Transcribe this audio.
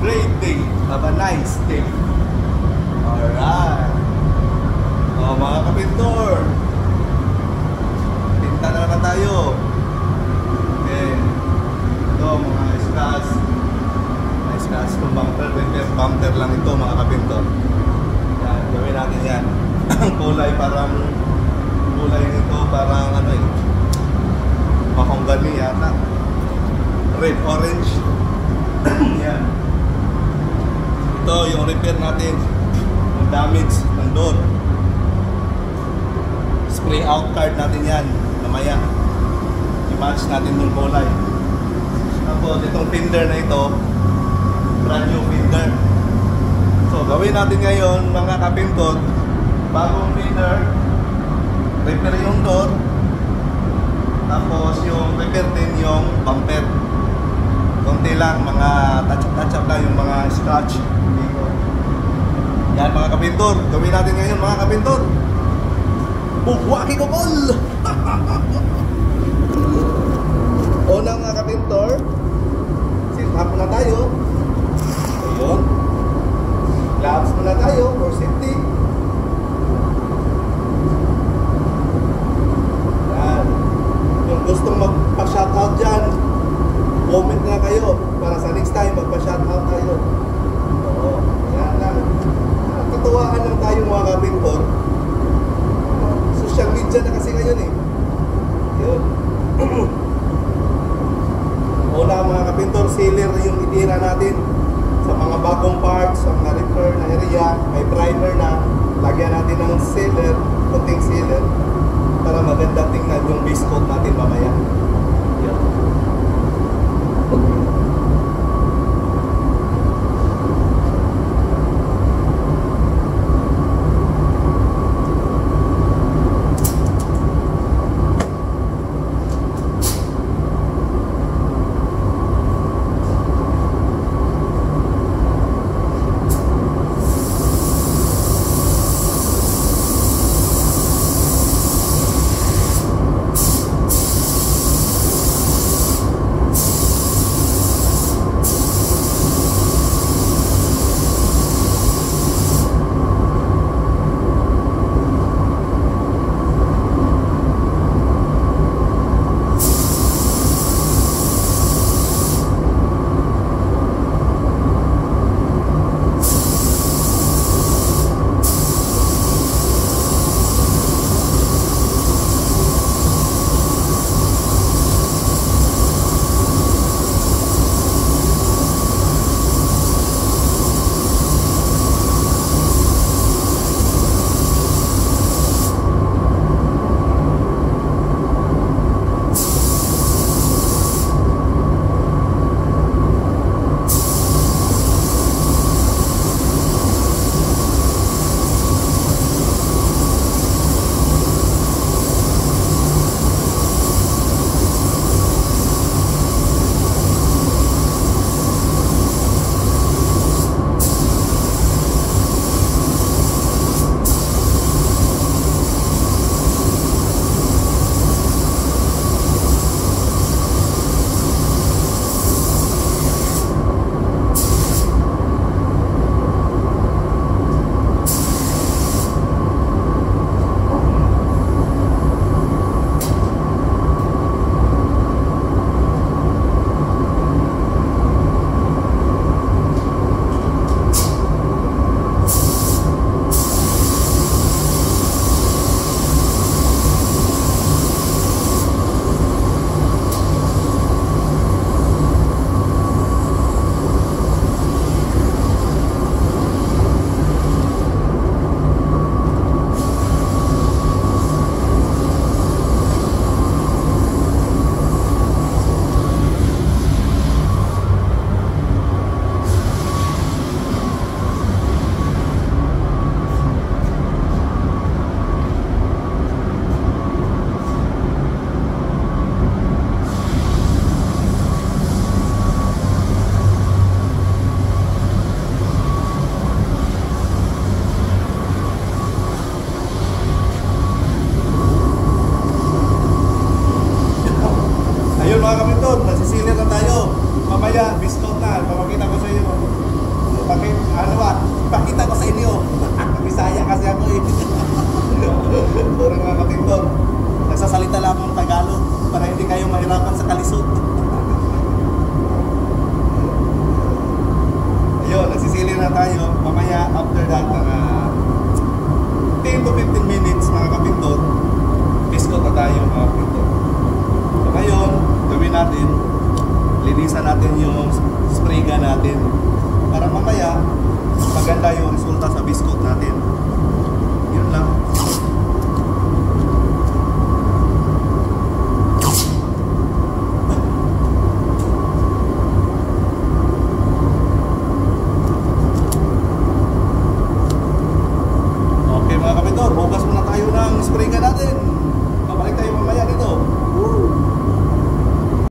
great day. Have a nice day. Alright. O mga kapintor, pinta na naman tayo. Okay. Ito mga scratch. May scratch itong bumper. Bumper lang ito mga kapintor. Yan, gawin natin yan. Kulay nito parang ano eh, mahonggani yata. Red orange. Yan. Ito yung repair natin ng damage ng door. Spray out card natin yan mamaya. I-match natin yung kulay. Tapos itong fender na ito, brand new fender. So gawin natin ngayon mga kapintor, bagong fender, repair yung door, tapos yung repair din yung bumper. Konti lang, mga touch-up lang yung mga scratch dito. Yan mga kapintor, gawin natin ngayon mga kapintor. Bukwaki ko bol! Unang mga kapintor, set up muna tayo. Ayun. Gloves muna tayo for safety. Yan. Yung gustong magpa-shoutout dyan, comment na kayo para sa next time magpa-shoutout tayo. Oo, yan lang. Katuwaan lang tayo mga kapintor. Social media na kasi ngayon eh. Yun. Una mga kapintor, sealer yung itira natin sa mga bagong parts, sa mga repair na area. May primer na, lagyan natin ng sealer, kunting sealer para maganda tingnan yung base coat natin mamaya. Yan. Ayun mga kapintor, nagsisilir na tayo. Mamaya, biscout na. Papakita ko sa iyo. Ipakita ko sa inyo. Bisaya kasi ako eh. Puro mga kapindot. Nagsasalita lang akong Tagalog para hindi kayo mahirapan sa kalisod. Ayun, nagsisili na tayo. Mamaya after that, 10 to 15 minutes mga kapindot, biskot na tayo mga kapindot. So ngayon, gawin natin, linisan natin yung spray gun natin para mamaya maganda yung resulta sa biskot natin.